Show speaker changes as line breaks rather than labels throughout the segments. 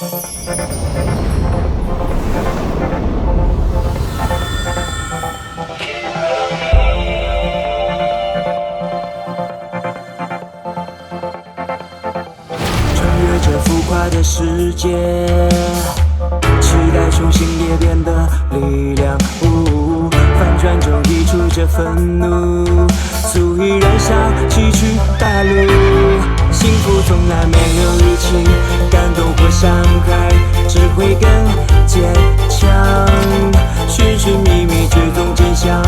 穿越这浮夸的世界，期待重新裂变的力量。反转中溢出这愤怒，足以燃烧崎岖大路。幸福从来没有日期，感动或伤害只会更坚强。寻寻觅觅，追踪真相，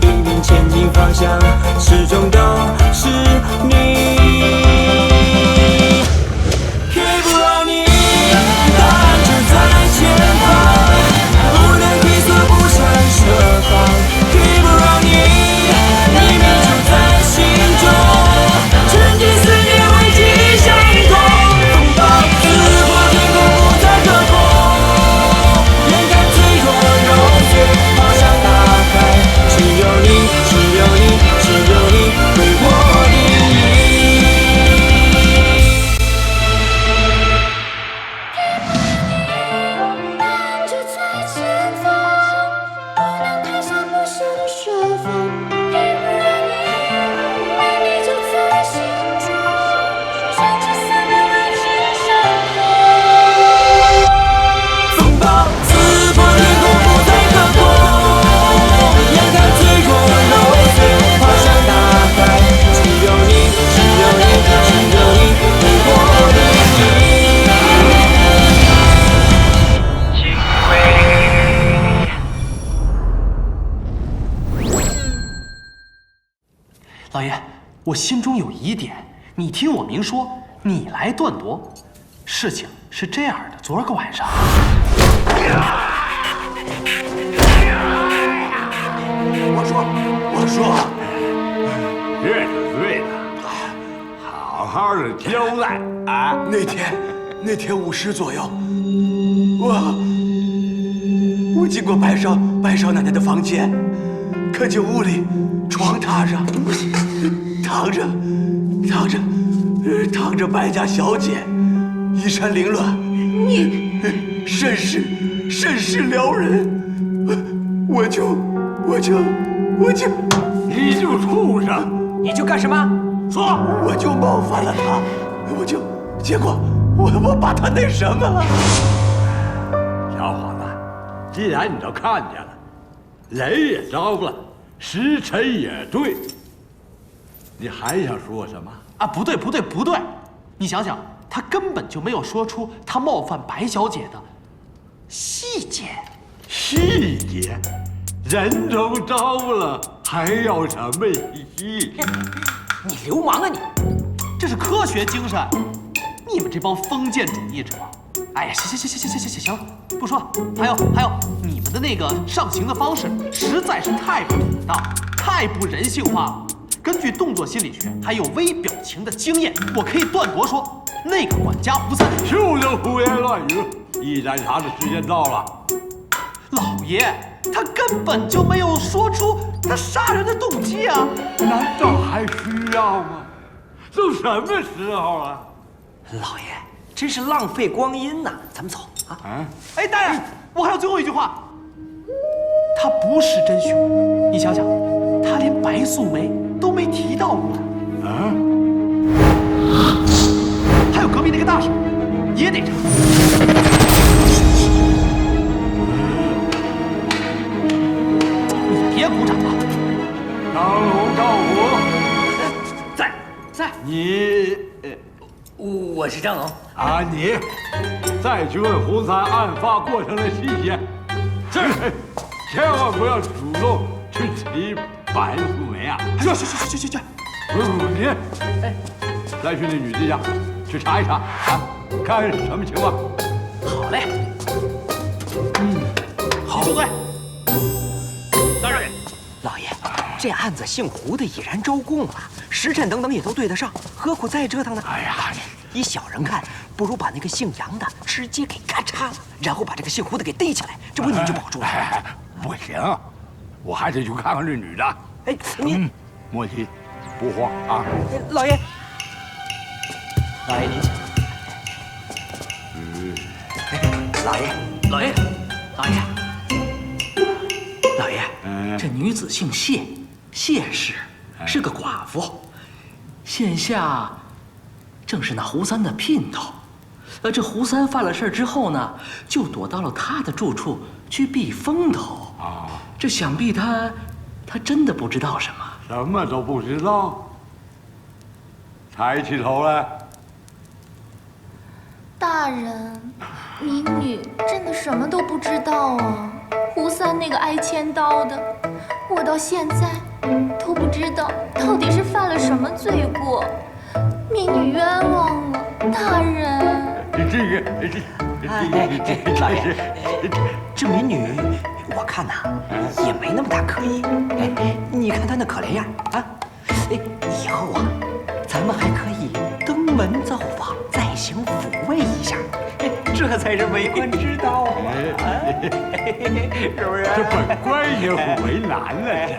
引领前进方向，始终都是你。Keep running， 答案就在前方，不能退缩，不想设防。Keep running， 秘密就在心中，沉浸思念，危机相同。风暴撕破天空，不再可控，眼看脆弱揉碎，好想打开。只有你，只有你，只有你为我定义。
就在前方，不能太傻，不舍得设防。Keep running， 秘密就在心中，全知思念，危机相同。
风暴撕破天空，不再可控，眼看脆弱揉碎，好想打开。只有你，只有你，只有你为我定义。
老爷，我心中有疑点，你听我明说，你来断夺。事情是这样的，昨儿个晚上，
我说，对的，好好的交代啊！
那天5时左右，我经过白少奶奶的房间，看见屋里床榻上躺着白家小姐，衣衫凌乱，甚是撩人。我就
你就畜生！
你就干什么？说！
我就冒犯了她，结果我把她那什么了。
小伙子，既然你都看见了，雷也着了，时辰也对，你还想说什么？
啊，不对，你想想，他根本就没有说出他冒犯白小姐的细节。
细节，人都着了，还要什么细节？
你流氓啊你！
这是科学精神。你们这帮封建主义者，哎呀，行了，不说了。还有，你们的那个上刑的方式实在是太不妥当，太不人性化了。根据动作心理学还有微表情的经验，我可以断夺说，那个管家吴三
休得胡言乱语！一盏茶的时间到了。
老爷，他根本就没有说出他杀人的动机啊！
难道还需要吗？都什么时候了？
老爷，真是浪费光阴呐！咱们走啊！
哎，大人，我还有最后一句话，他不是真凶。你想想，他连白素梅都没提到过。还有隔壁那个大婶也得查。你别鼓掌了。
张龙赵虎，
在。
你
我是张龙
啊，你再去问胡三案发过程的细节。是，千万不要主动去提白素梅啊！
去！
不，你，再去那女的家去查一查啊，看什么情况。
好嘞。
好，住嘴！
大人，老爷，这案子姓胡的已然招供了，时辰等等也都对得上，何苦再折腾呢？
哎呀，
以小人看，不如把那个姓杨的直接给咔嚓了，然后把这个姓胡的给逮起来，这不您就保住了？
不行，我还得去看看这女的。
哎，您
莫急，不慌啊。
老爷，您请。老爷，
老爷，这女子姓谢，谢氏是个寡妇，现下正是那胡三的姘头。这胡三犯了事之后呢，就躲到了他的住处去避风头。这想必他真的不知道什么，
什么都不知道，抬起头来。
大人，民女真的什么都不知道啊。胡三那个挨千刀的，我到现在都不知道到底是犯了什么罪过，民女冤枉了，大人。
老爷，这民女，我看呐，也没那么大可疑。你看她那可怜样啊！以后啊，咱们还可以登门造访，再行抚慰一下，这才是为官之道啊！是不是？
这本官也为难了这。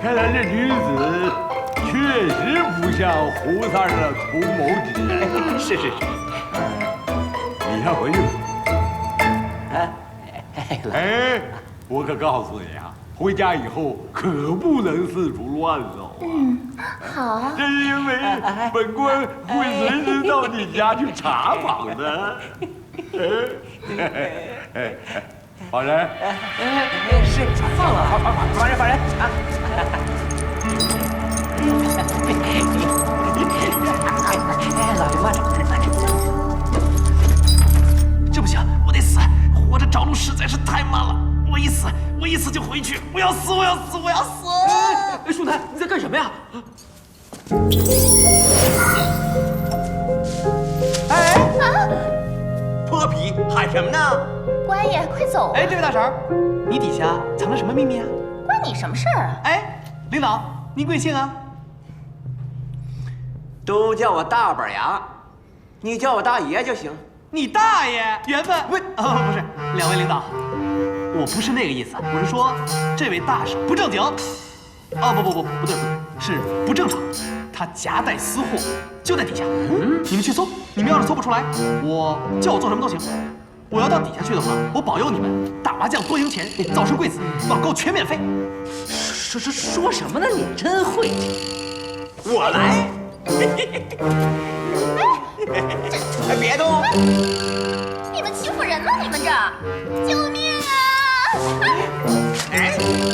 看来这女子确实不像胡三的图谋之人。
是。
你先回去吧。我可告诉你啊，回家以后可不能四处乱走啊。
好。
这是因为本官会随时到你家去查访的。法人，
是放了，法人啊！老爷慢着。
这不行，我得死！我这找路实在是太慢了，我一死就回去，我要死！
兄台，你在干什么呀？
泼皮喊什么呢？
官爷，快走！
哎，这位大婶儿，你底下藏着什么秘密啊？
关你什么事儿啊？
哎，领导，您贵姓啊？
都叫我大板牙，你叫我大爷就行。
你大爷，缘分不是，不是，两位领导，我不是那个意思，我是说这位大婶不正经。不对，是不正常。他夹带私货，就在底下。你们去搜，你们要是搜不出来，叫我做什么都行。我要到底下去的话，我保佑你们打麻将多赢钱，早生贵子，网购全免费。
说什么呢？你真会。
我来。别动！
你们欺负人吗？你们这，救命啊！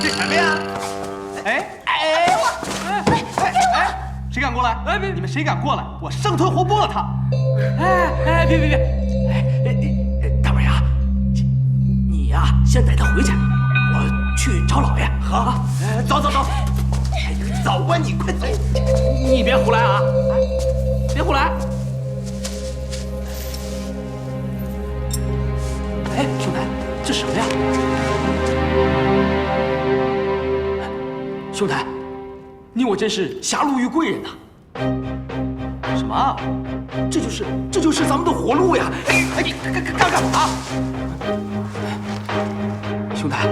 这什么呀？
谁敢过来？你们谁敢过来？我生吞活剥了他！
别！大板牙，你呀，先带他回去，我去找老爷。
好，走，走啊，你快走！
你别胡来啊！别胡来！兄台，这什么呀？兄台，你我真是狭路遇贵人呐！
什么？
这就是咱们的活路呀！你干嘛？兄台，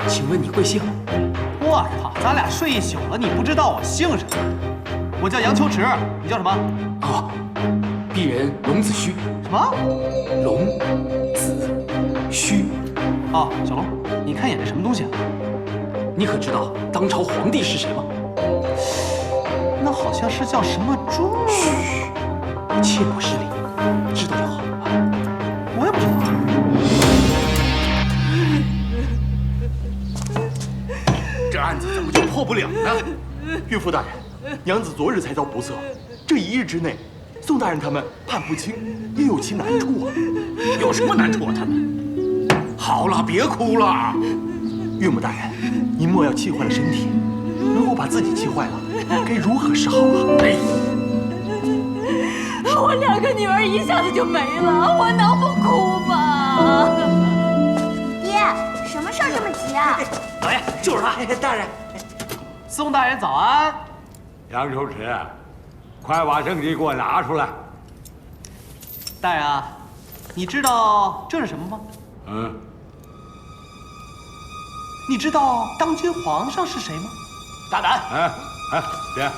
请问你贵姓？
我靠，咱俩睡一宿了，你不知道我姓什么？我叫杨秋池，你叫什么？
鄙人龙子虚。
什么？
龙子虚。
小龙，你看眼这什么东西啊？
你可知道当朝皇帝是谁吗？
那好像是叫什么朱。
嘘，切莫失礼，知道就好啊。
我也不知道。
这案子怎么就破不了呢？岳父大人，娘子昨日才遭不测，这一日之内，宋大人他们判不清，也有其难处啊。
有什么难处啊？他们？
好了，别哭了。岳母大人，您莫要气坏了身体。如果把自己气坏了，该如何是好啊？
我2个女儿一下子就没了，我能不哭吗？爹，什么事儿这么急啊？
老爷，就是他。
大人，
宋大人早安。
杨秋池，快把证据给我拿出来。
大人啊，你知道这是什么吗？你知道当今皇上是谁吗？
大胆！
别，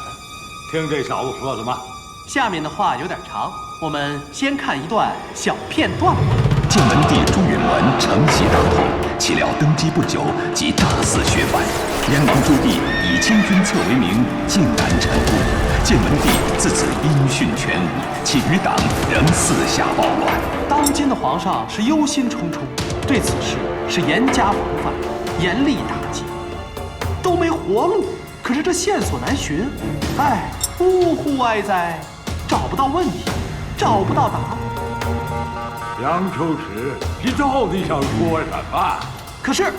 听这小子说什么？
下面的话有点长，我们先看一段小片段吧。
晋文帝朱允炆承袭大统，岂料登基不久即大肆削藩。燕王朱棣以清君侧为名，竟然臣误。晋文帝自此音讯全无，其余党仍四下暴乱。
当今的皇上是忧心忡忡，对此事是严加防范，严厉打击，都没活路。可是这线索难寻，哎，呜呼哀哉，找不到问题，找不到答案。
杨秋实，你到底想说什么？
可是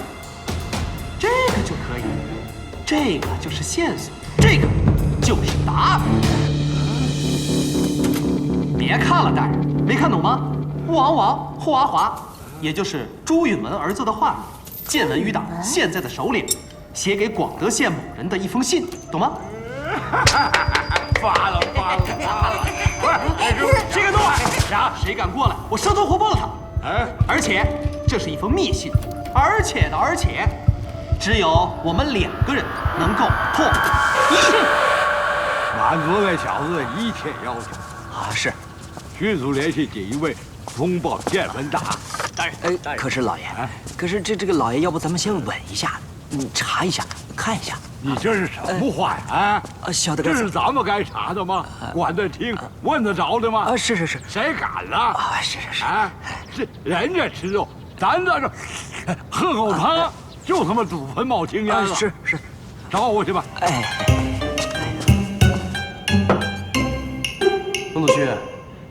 这个就可以，这个就是线索，这个就是答案。别看了，大人，没看懂吗？吴王王霍阿华，也就是朱允炆儿子的话语，建文余党现在的首领，写给广德县某人的一封信，懂吗？
发了！
谁敢动我？谁敢过来，我生吞活剥了他！
哎，
而且这是一封密信，而且，只有我们2个人能够破译。
满足那小子的一切要求。
啊，是。
迅速联系锦衣卫，通报建文大。
大人，
哎，可是老爷，可是这个老爷，要不咱们先稳一下，查一下，看一下。
你这是什么话呀？
小的
这是咱们该查的吗？管得听、问得着的吗？
是。
谁敢了？
啊，是。
这人家吃肉，咱在这喝口汤，就他妈祖坟冒青烟了。
是。
找我去吧。
哎，
冯子胥，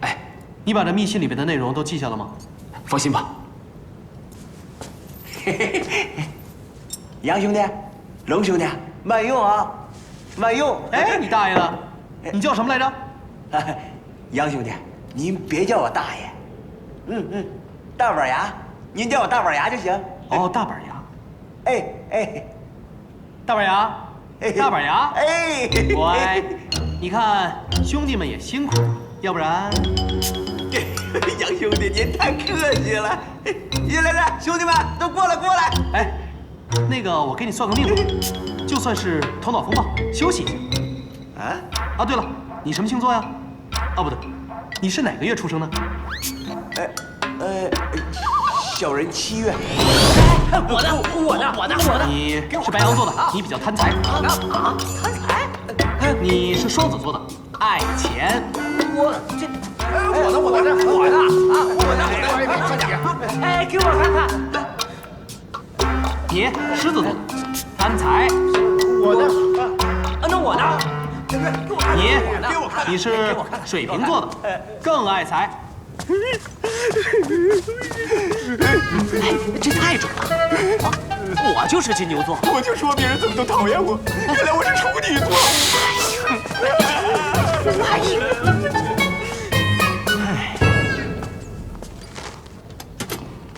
哎，你把这密信里面的内容都记下了吗？
放心吧。
杨兄弟，龙兄弟，慢用啊，慢用。
哎，你大爷的，你叫什么来着？
杨兄弟，您别叫我大爷。大板牙，您叫我大板牙就行。
哦，大板牙。
哎，
大板牙，大板牙。
哎，
乖，你看兄弟们也辛苦，要不然。
杨兄弟，您太客气了。来，兄弟们都过来。
哎，那个我给你算个命吧，就算是头脑风暴，休息一下。啊，对了，你什么星座呀？哦，不对，你是哪个月出生的？
小人7月。
我的。
你是白羊座的，你比较贪财。贪财？你是双子座的，爱钱。
我的，快点！哎，给我看看。
你狮子座的，贪财。
那我呢？
你是水瓶座的，更爱财。
这太准了。我就是金牛座。
我就说别人怎么都讨厌我，原来我是处女座。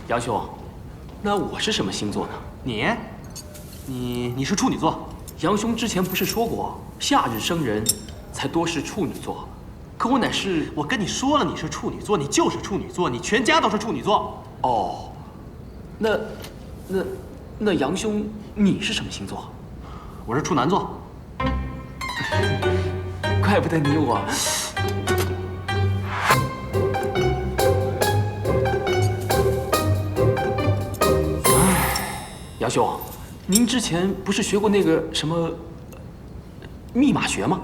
杨兄，那我是什么星座呢？
你是处女座。
杨兄之前不是说过，夏日生人才多是处女座，可我乃是……
我跟你说了，你是处女座，你就是处女座，你全家都是处女座。
哦，那杨兄你是什么星座？
我是处男座。
怪不得你我……杨兄，您之前不是学过那个什么密码学吗？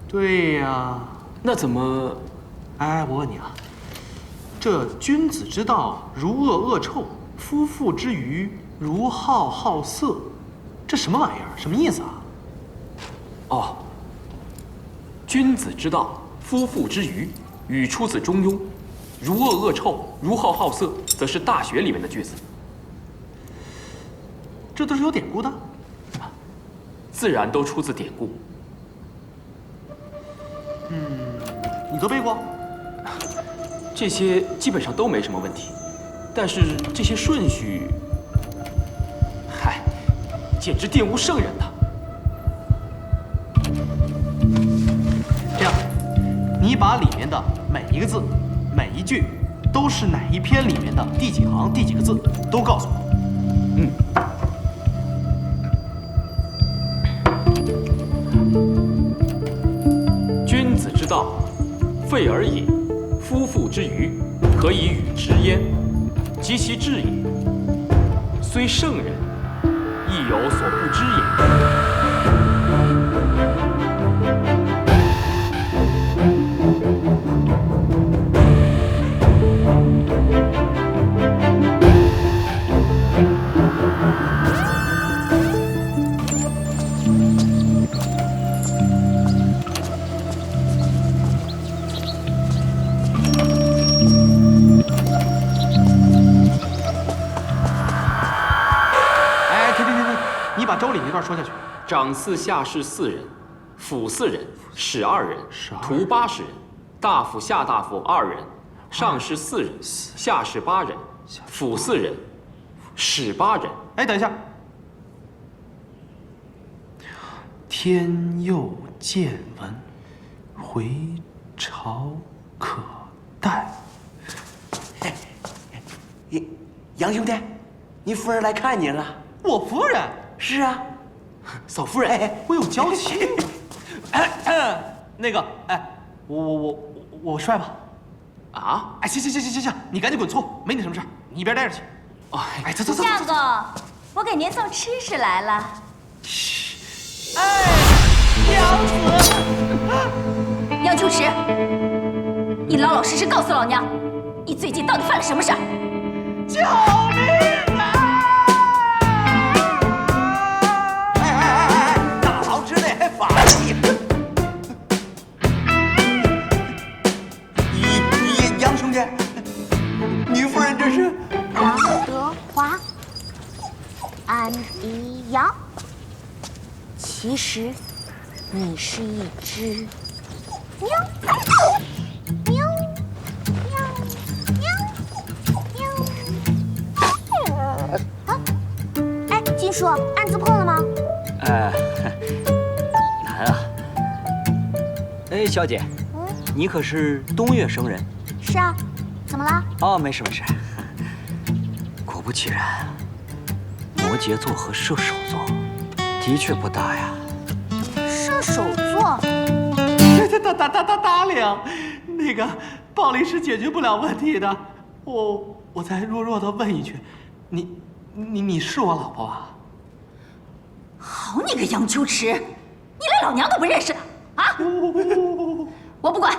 对呀。
那怎么……
哎，我问你啊，这君子之道如恶恶臭，夫妇之余如好好色，这什么玩意儿？什么意思啊？
哦，君子之道，夫妇之余，语出自《中庸》，如恶恶臭，如好好色，则是《大学》里面的句子。
这都是有典故的，
自然都出自典故。
你都背过？
这些基本上都没什么问题，但是这些顺序，嗨，简直玷污圣人呐！
这样，你把里面的每一个字、每一句，都是哪一篇里面的第几行、第几个字，都告诉我。
君子之道，
废而也。夫妇之愚，可以与之焉，及其智也。虽圣人，亦有所不知也。
哎，停！你把周礼那段说下去。
长嗣下士4人，辅4人，使2人，徒80人，大夫下大夫2人，上士4人，下士8人，辅4人，使8人。
哎，等一下。天佑见闻，回朝可待。
杨兄弟，你夫人来看您了。
我夫人？
是啊，
嫂夫人，我有交情。那个，哎，我帅吗？
啊？
哎，行，你赶紧滚粗，没你什么事儿，你一边待着去。哎，走。
夏公，我给您送吃食来了。
哎，娘子，
杨秋池，你老老实实告诉老娘，你最近到底犯了什么事儿？
救命啊！
哎，大佬之内还法器。杨兄弟，你夫人这是？
杨德华，安迪阳。其实，你是一只喵。金叔，案子破了吗？
难啊。哎，小姐，你可是东岳生人？
是啊，怎么了？
哦，没事。果不其然，摩羯座和射手座的确不搭呀。
射手座？
大领，那个暴力是解决不了问题的。我再弱的问一句，你是我老婆吧？
好你个杨秋池，你连老娘都不认识的啊！我不管，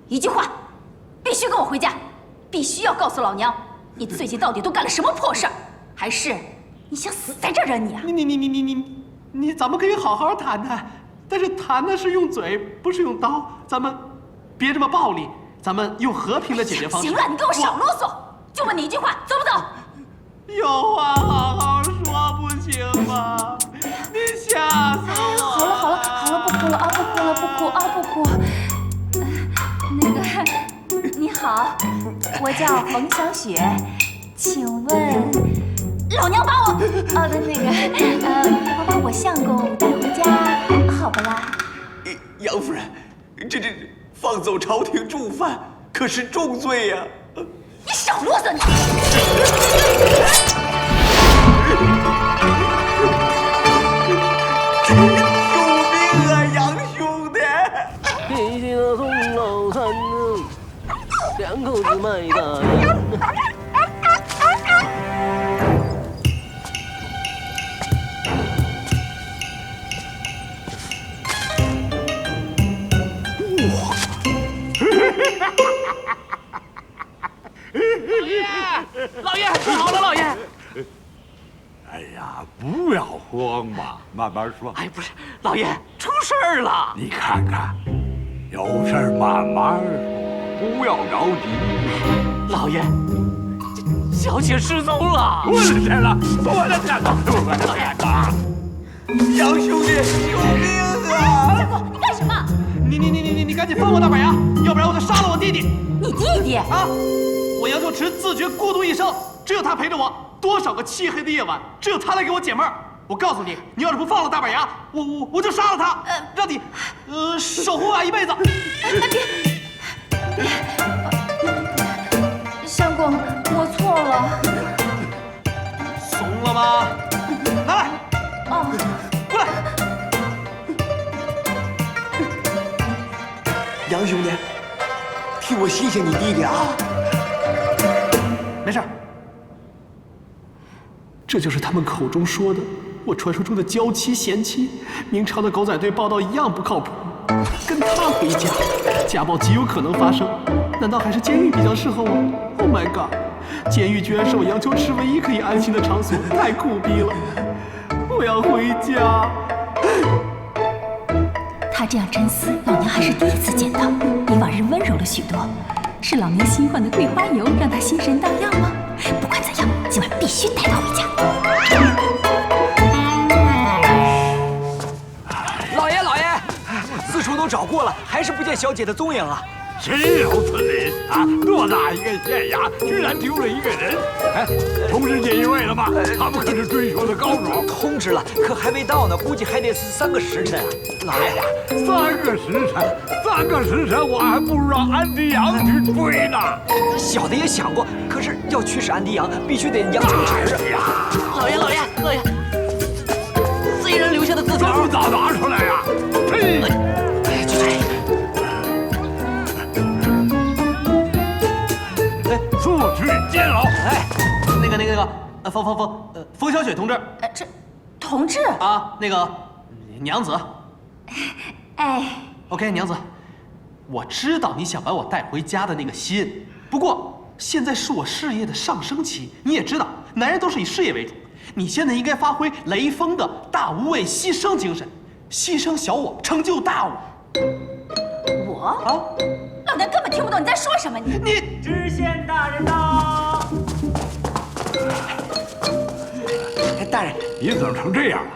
一句话，必须跟我回家，必须要告诉老娘，你最近到底都干了什么破事儿，还是你想死在这儿啊你啊？
你，咱们可以好好谈谈，但是谈的是用嘴，不是用刀，咱们别这么暴力，咱们用和平的解决方式。
行了，你给我少啰嗦，就问你一句话，走不走？
有话好好说，不行吗？你吓死我！
好了，不哭了啊，不哭。那个，你好，我叫冯小雪，请问，老娘把我把我相公带回家，好不啦？
杨夫人，这放走朝廷重犯，可是重罪呀！
你少啰嗦你！
救命啊，杨兄弟！
天天的送早餐，两口子卖大烟。
老爷，好了，老爷。
哎呀，不要慌嘛，慢慢说。
哎，不是，老爷出事儿了。
你看看，有事儿慢慢说，不要着急。
老爷，小姐失踪了。
我的天了，我的天哪！老爷，
杨兄弟，救命啊！
夏公，你干什么？
你赶紧放我大板牙，要不然我就杀了我弟弟。
你弟弟
啊！我杨秋池自觉孤独一生，只有他陪着我，多少个漆黑的夜晚，只有他来给我解闷儿。我告诉你，你要是不放了大板牙，我就杀了他，让你守护俺一辈子。
别，相公，我错了。
怂了吗？拿来。
哦，
过来。
杨兄弟，替我谢谢你弟弟啊！
没事儿。这就是他们口中说的我传说中的娇妻贤妻。明朝的狗仔队报道一样不靠谱，跟他回家，家暴极有可能发生。难道还是监狱比较适合我 ？Oh my god！ 监狱居然是我杨秋池唯一可以安心的场所，太苦逼了！我要回家。
他这样沉思，老娘还是第一次见到，比往日温柔了许多。是老娘新换的桂花油让他心神荡漾吗？不管怎样，今晚必须带他回家。
老爷，老爷，四处都找过了，还是不见小姐的踪影啊！
谁有此理啊！偌大一个县衙，居然丢了一个人！哎，通知锦衣卫了吗？他们可是追求的高手。
通知了，可还没到呢，估计还得3个时辰啊！老爷呀
，3个时辰，我还不如让安迪阳去追呢。
小的也想过，可是要驱使安迪阳，必须得杨秋池啊！
老爷，贼人留下的字条，
这么早拿出来呀？嘿！速去监牢！
哎，那个，冯小雪同志。
这同志
啊，那个娘子。
哎
，OK， 娘子，我知道你想把我带回家的那个心，不过现在是我事业的上升期，你也知道，男人都是以事业为主。你现在应该发挥雷锋的大无畏牺牲精神，牺牲小我，成就大我。
我啊，老娘根本听不懂你在说什么。你
知县大人到。
大人，
你怎么成这样了？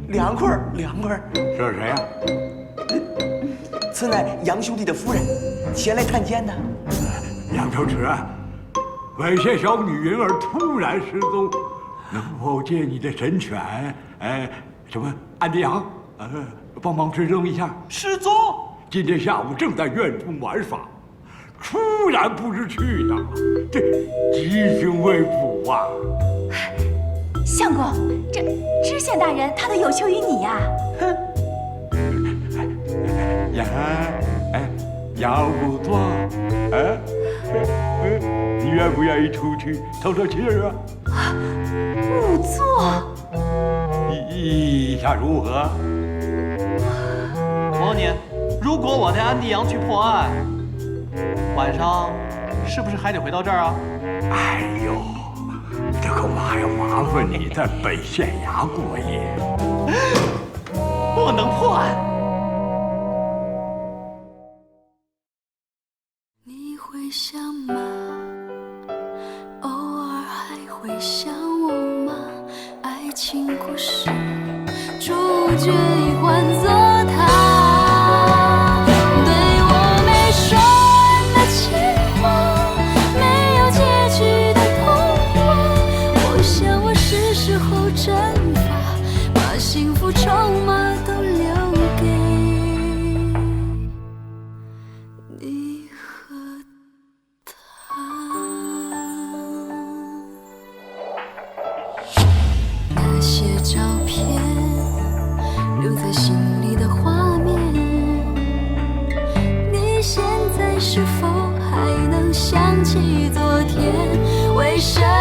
凉快儿。
这是谁呀？
此乃杨兄弟的夫人，前来探监的。
杨秋池，猥亵小女云儿突然失踪，能否借你的神犬，什么安迪阳，帮忙追踪一下？
失踪？
今天下午正在院中玩耍，突然不知去哪，这急寻未卜啊！
相公，这知县大人他都有求于你呀。
杨不错，你愿不愿意出去透透气儿啊？
仵作，
意下如何？
我问你，如果我带安迪阳去破案，晚上是不是还得回到这儿啊？
哎呦，这恐怕还要麻烦你在本县衙过夜。
我能破案。
你会想吗？偶尔还会想我吗？爱情故事主角已换作他，对我没说完的情话，没有结局的童话。我想我是时候蒸发，把幸福筹码都留给你和他。那些照片留在心里的画面，你现在是否还能想起昨天？为什么